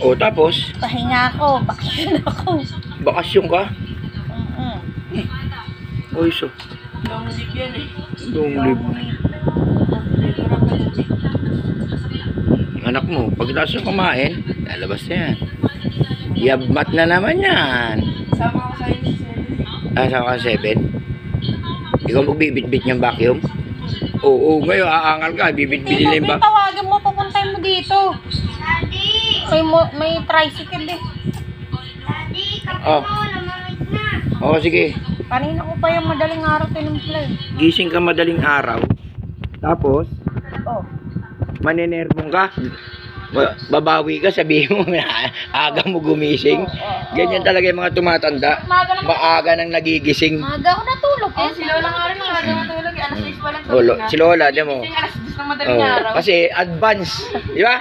O, tapos? Pahinga ako, bakasyon ako. Bakasyon ka? Uy, so. Long live yan eh. Long live. Anak mo, pagkatapos yung kumain, lalabas na yan. Yabmat na naman yan. Sama ko sa inyo. Sama ka 7? Ikaw magbibit-bit niyang vacuum? Oo, ngayon aangal ka, bibit-bit nila yung vacuum. Tawagan mo, papuntay mo dito. May tricycle eh. Oh. Oo, sige. Kanina ko pa yung madaling araw tinumpla eh. Gising ka madaling araw. Tapos, Oh. manenermong ka. Babawi ka, sabihin mo, aga mo gumising. Ganyan talaga yung mga tumatanda. Maaga nang nagigising. Maaga ako natulog eh. Si Lola nga rin maaga matulog eh. Alas 6 pa lang. Si Lola, di mo. Kasi alas 10 ng madaling araw. Kasi advance. Di ba?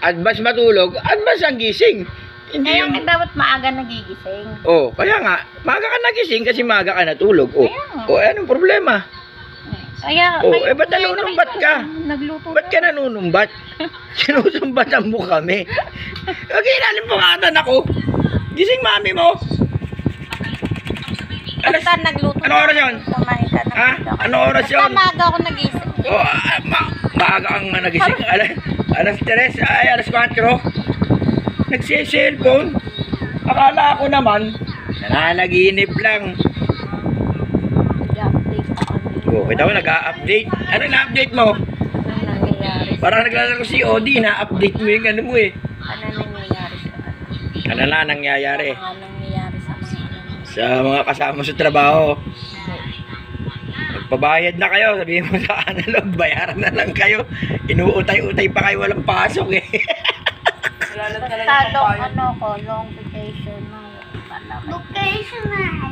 Advance matulog, advance ang gising. Hindi Kaya yung... dapat maaga nagigising. Kaya nga, maaga ka nagising kasi maaga ka natulog. Anong problema? Kaya, ba't nanunumbat ka? Nagluto Ba't ka nanunumbat? Sinusumbatan mo kami. Ilalim mo nga ako. Gising mami mo. Basta nagluto. Ano oras yun? Kumain ka na. Ha? Ano oras yun? Basta maaga ako nagising. Maaga kang nagising. Alas 3, alas 4. Nagsiselfone. Akala ko naman, nananaginip lang. I-update ako. Kita mo, nag-a-update. Ano na-update mo? Ano nangyayari? Parang naglalaro si Odi, na-update mo yung ano mo eh. Ano nangyayari sa ano? Ano na nangyayari? Ano nangyayari sa mga Sa mga kasama sa trabaho. Magpabayad na kayo, sabihin mo sa analog, bayaran na lang kayo. Inuutay-utay pa kayo, walang pasok eh. Basta ano ko, long vacation na. Vacation na.